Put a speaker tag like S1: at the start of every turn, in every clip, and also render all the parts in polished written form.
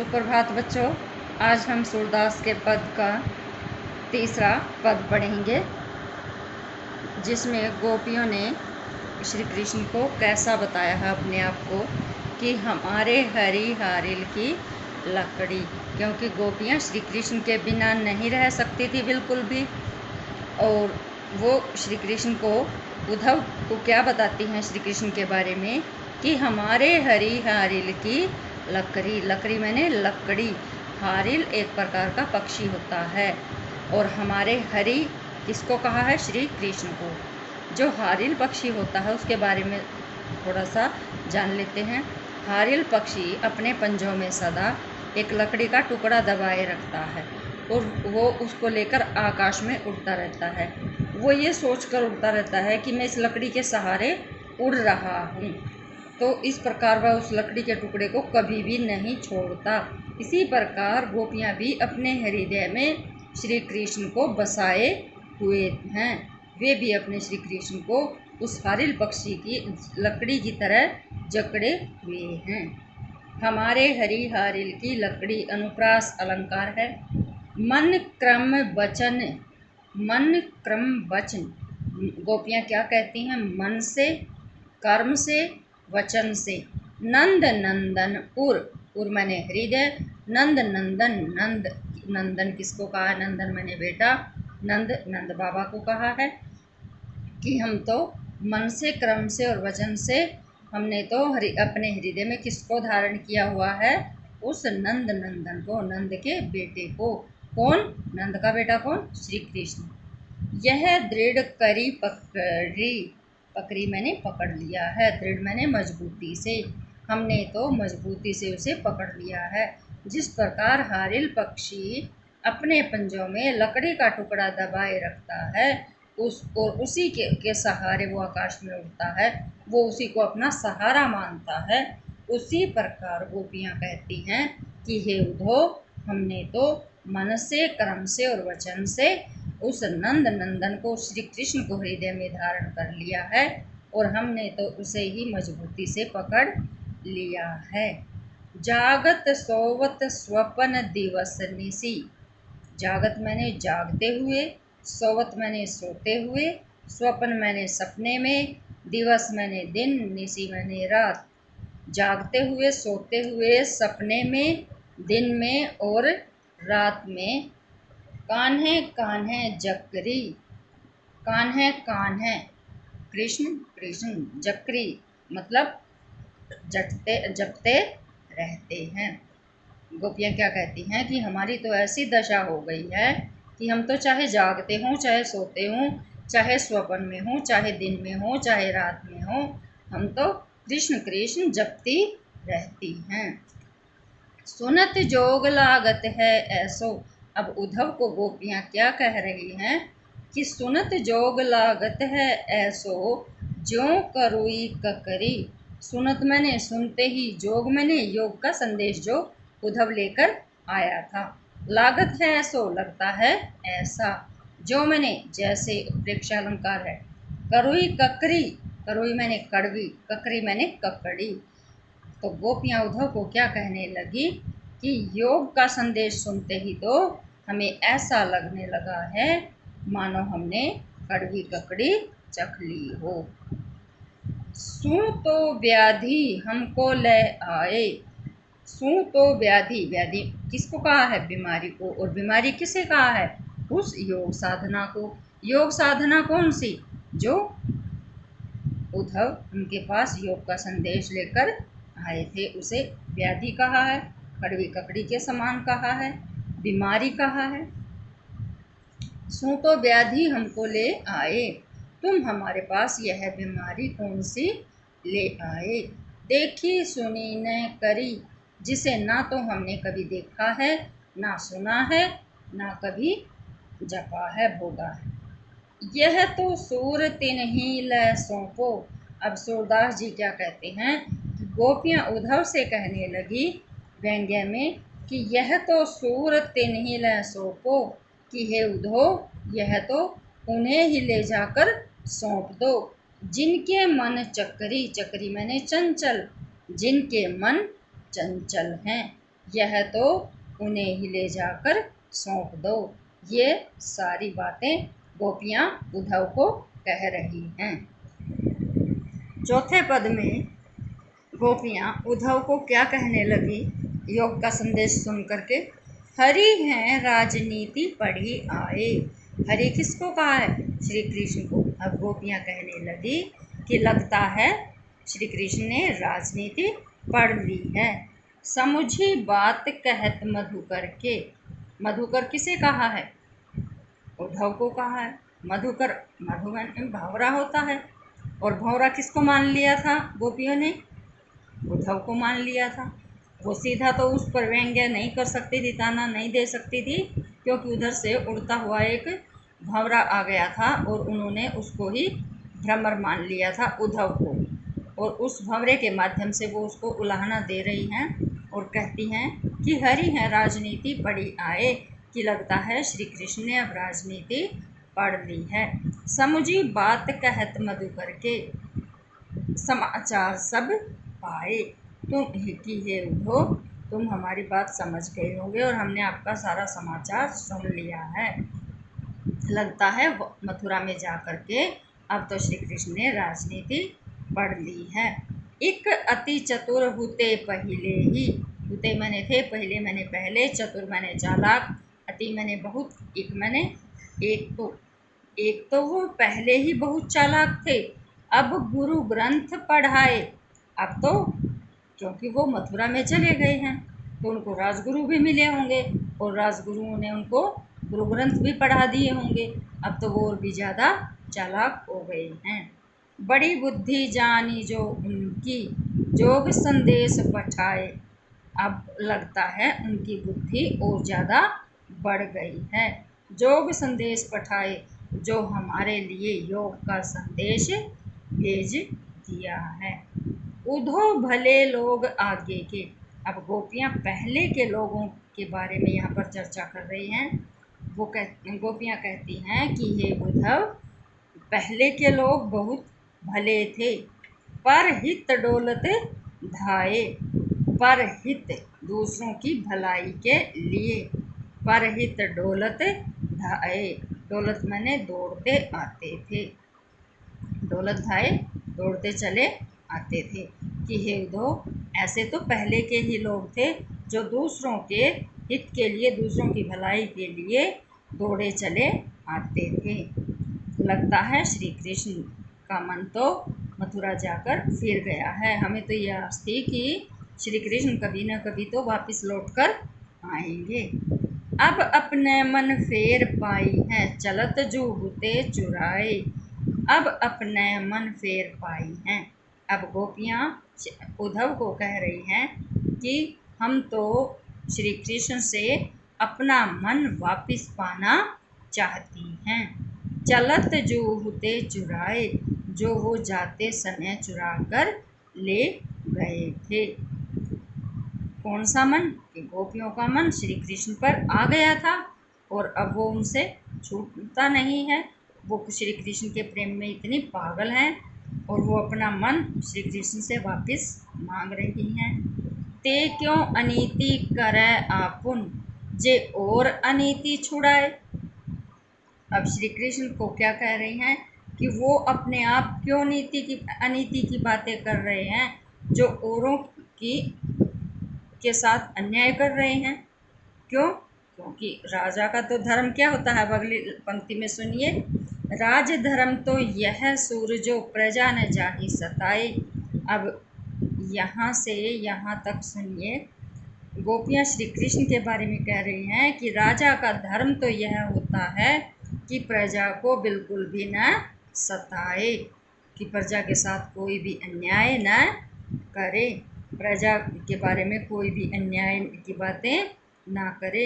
S1: सुप्रभात बच्चों। आज हम सूरदास के पद का तीसरा पद पढ़ेंगे, जिसमें गोपियों ने श्री कृष्ण को कैसा बताया है अपने आप को कि हमारे हरि हारिल की लकड़ी, क्योंकि गोपियाँ श्री कृष्ण के बिना नहीं रह सकती थी बिल्कुल भी। और वो श्री कृष्ण को, उद्धव को क्या बताती हैं श्री कृष्ण के बारे में कि हमारे हरि हारिल की लकड़ी, लकड़ी मैंने लकड़ी, हारिल एक प्रकार का पक्षी होता है। और हमारे हरि किसको कहा है? श्री कृष्ण को। जो हारिल पक्षी होता है उसके बारे में थोड़ा सा जान लेते हैं। हारिल पक्षी अपने पंजों में सदा एक लकड़ी का टुकड़ा दबाए रखता है और वो उसको लेकर आकाश में उड़ता रहता है। वो ये सोचकर उड़ता रहता है कि मैं इस लकड़ी के सहारे उड़ रहा हूँ। तो इस प्रकार वह उस लकड़ी के टुकड़े को कभी भी नहीं छोड़ता। इसी प्रकार गोपियाँ भी अपने हृदय में श्री कृष्ण को बसाए हुए हैं। वे भी अपने श्री कृष्ण को उस हारिल पक्षी की लकड़ी की तरह जकड़े हुए हैं। हमारे हरि हारिल की लकड़ी अनुप्रास अलंकार है। मन क्रम वचन, मन क्रम वचन। गोपियाँ क्या कहती हैं? मन से, कर्म से, वचन से। नंद नंदन उर, उर मैंने हृदय, नंद नंदन, नंद नंदन किसको कहा है? नंदन मैंने बेटा, नंद नंद बाबा को कहा है कि हम तो मन से, क्रम से और वचन से हमने तो अपने हृदय में किसको धारण किया हुआ है? उस नंद नंदन को, नंद के बेटे को। कौन? नंद का बेटा कौन? श्री कृष्ण। यह दृढ़ करी पकड़ी, पकड़ी मैंने पकड़ लिया है, दृढ़ मैंने मजबूती से, हमने तो मजबूती से उसे पकड़ लिया है। जिस प्रकार हारिल पक्षी अपने पंजों में लकड़ी का टुकड़ा दबाए रखता है और उसी के सहारे वो आकाश में उड़ता है, वो उसी को अपना सहारा मानता है। उसी प्रकार गोपियाँ कहती हैं कि हे उद्धव, हमने तो मन से, कर्म से और वचन से उस नंद नंदन को, श्री कृष्ण को हृदय में धारण कर लिया है और हमने तो उसे ही मजबूती से पकड़ लिया है। जागत सोवत स्वपन दिवस निसी, जागत मैंने जागते हुए, सोवत मैंने सोते हुए, स्वपन मैंने सपने में, दिवस मैंने दिन, निसी मैंने रात। जागते हुए, सोते हुए, सपने में, दिन में और रात में। कान्हे कान्हे जकरी, कान्हे कान्हे कृष्ण, कृष्ण जकरी मतलब जपते जपते रहते हैं। गोपियाँ क्या कहती हैं कि हमारी तो ऐसी दशा हो गई है कि हम तो चाहे जागते हों, चाहे सोते हों, चाहे स्वप्न में हों, चाहे दिन में हों, चाहे रात में हों, हम तो कृष्ण कृष्ण जपती रहती हैं। सुनत जोग लागत है ऐसो, अब उद्धव को गोपियाँ क्या कह रही हैं कि सुनत जोग लागत है ऐसो, ज्यों करुई ककरी। सुनत मैंने सुनते ही, जोग मैंने योग का संदेश जो उद्धव लेकर आया था। लागत है ऐसो लगता है ऐसा, जो मैंने जैसे प्रेक्षा अलंकार है। करुई ककरी, करुई मैंने कड़वी, ककरी मैंने ककड़ी। तो गोपियाँ उद्धव को क्या कहने लगी कि योग का संदेश सुनते ही तो हमें ऐसा लगने लगा है मानो हमने कड़वी ककड़ी चख ली हो। सू तो व्याधि हमको ले आए, सू तो व्याधि, व्याधि किसको कहा है? बीमारी को। और बीमारी किसे कहा है? उस योग साधना को। योग साधना कौन सी? जो उद्धव उनके पास योग का संदेश लेकर आए थे, उसे व्याधि कहा है, कड़वी ककड़ी के समान कहा है, बीमारी कहा है। सू तो व्याधि हमको ले आए, तुम हमारे पास यह बीमारी कौन सी ले आए? देखी सुनी न करी, जिसे ना तो हमने कभी देखा है, ना सुना है, ना कभी जपा है, भोगा है। यह तो सूर तिन ही ल सौंपो। अब सूरदास जी क्या कहते हैं कि गोपियाँ उद्धव से कहने लगी व्यंग्य में कि यह तो सूर तिन ही ल सौंपो, कि हे उद्धव यह तो उन्हें ही ले जाकर सौंप दो, जिनके मन चक्री, चक्री मैंने चंचल, जिनके मन चंचल हैं। यह तो उन्हें ही ले जाकर सौंप दो। ये सारी बातें गोपियाँ उद्धव को कह रही हैं। चौथे पद में गोपियाँ उद्धव को क्या कहने लगी? योग का संदेश सुन करके, हरि हैं राजनीति पढ़ी आए। हरि किसको कहा है? श्री कृष्ण को। अब गोपियाँ कहने लगी कि लगता है श्री कृष्ण ने राजनीति पढ़ ली है। समुझी बात कहत मधुकर के। मधुकर किसे कहा है? उद्धव को कहा है। मधुकर मधुबन भंवरा होता है, और भंवरा किसको मान लिया था गोपियों ने? उद्धव को मान लिया था। वो सीधा तो उस पर व्यंग्य नहीं कर सकती थी, ताना नहीं दे सकती थी, क्योंकि उधर से उड़ता हुआ एक भंवरा आ गया था और उन्होंने उसको ही भ्रमर मान लिया था, उद्धव को। और उस भंवरे के माध्यम से वो उसको उलाहना दे रही हैं और कहती हैं कि हरि हैं राजनीति पढ़ी आए, कि लगता है श्री कृष्ण ने अब राजनीति पढ़ ली है। समुझी बात कहत मधुकर के, समाचार सब पाए। तुम की हे उद्धव, तुम हमारी बात समझ गए होंगे और हमने आपका सारा समाचार सुन लिया है। लगता है मथुरा में जा कर के अब तो श्री कृष्ण ने राजनीति पढ़ ली है। एक अति चतुर हुते पहले ही। हुते मैंने थे, पहले मैंने पहले, चतुर मैंने चालाक, अति मैंने बहुत, एक मैंने एक तो वो पहले ही बहुत चालाक थे, अब गुरु ग्रंथ पढ़ाए। अब तो क्योंकि वो मथुरा में चले गए हैं तो उनको राजगुरु भी मिले होंगे और राजगुरुओं ने उनको गुरु ग्रंथ भी पढ़ा दिए होंगे। अब तो वो और भी ज़्यादा चालाक हो गए हैं। बड़ी बुद्धि जानी जो उनकी, जोग संदेश पठाए। अब लगता है उनकी बुद्धि और ज़्यादा बढ़ गई है। जोग संदेश पठाए, जो हमारे लिए योग का संदेश भेज दिया है। उद्धव भले लोग आगे के। अब गोपियाँ पहले के लोगों के बारे में यहाँ पर चर्चा कर रही हैं। गोपियाँ कहती हैं कि हे उद्धव, पहले के लोग बहुत भले थे, पर हित डोलत धाये। पर हित दूसरों की भलाई के लिए, पर हित डोलत धाये। डोलत मैंने दौड़ते आते थे, दौलत धाये दौड़ते चले आते थे। कि हे उद्धव, ऐसे तो पहले के ही लोग थे जो दूसरों के हित के लिए, दूसरों की भलाई के लिए दौड़े चले आते थे। लगता है श्री कृष्ण का मन तो मथुरा जाकर फिर गया है। हमें तो ये आस थी कि श्री कृष्ण कभी न कभी तो वापस लौट कर आएंगे। अब अपने मन फेर पाई है, चलत जो हुते चुराए। अब अपने मन फेर पाई हैं। अब गोपियाँ उद्धव को कह रही हैं कि हम तो श्री कृष्ण से अपना मन वापस पाना चाहती हैं। चलत जो हुते चुराए, जो वो जाते समय चुरा कर ले गए थे। कौन सा मन? कि गोपियों का मन श्री कृष्ण पर आ गया था और अब वो उनसे छूटता नहीं है। वो श्री कृष्ण के प्रेम में इतनी पागल हैं और वो अपना मन श्री कृष्ण से वापस मांग रही हैं। ते क्यों अनीति करे आपुन, जे और अनीति छुड़ाए। अब श्री कृष्ण को क्या कह रही हैं कि वो अपने आप क्यों अनीति की बातें कर रहे हैं, जो औरों की के साथ अन्याय कर रहे हैं। क्यों? क्योंकि राजा का तो धर्म क्या होता है? अगली पंक्ति में सुनिए, राज धर्म तो यह सूर जो प्रजा न जाहि सताए। अब यहाँ से यहाँ तक सुनिए, गोपियाँ श्री कृष्ण के बारे में कह रही हैं कि राजा का धर्म तो यह होता है कि प्रजा को बिल्कुल भी न सताए, कि प्रजा के साथ कोई भी अन्याय न करे, प्रजा के बारे में कोई भी अन्याय की बातें ना करे।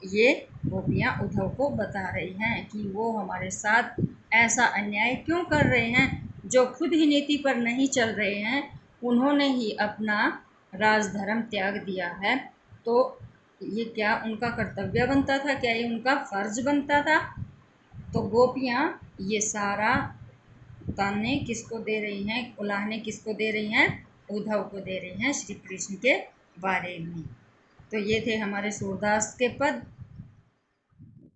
S1: ये गोपियाँ उद्धव को बता रही हैं कि वो हमारे साथ ऐसा अन्याय क्यों कर रहे हैं, जो खुद ही नीति पर नहीं चल रहे हैं। उन्होंने ही अपना राजधर्म त्याग दिया है, तो ये क्या उनका कर्तव्य बनता था? क्या ये उनका फर्ज बनता था? तो गोपियाँ ये सारा ताने किसको दे रही हैं, उलाहने किसको दे रही हैं? उद्धव को दे रही हैं श्री कृष्ण के बारे में। तो ये थे हमारे सूरदास के पद।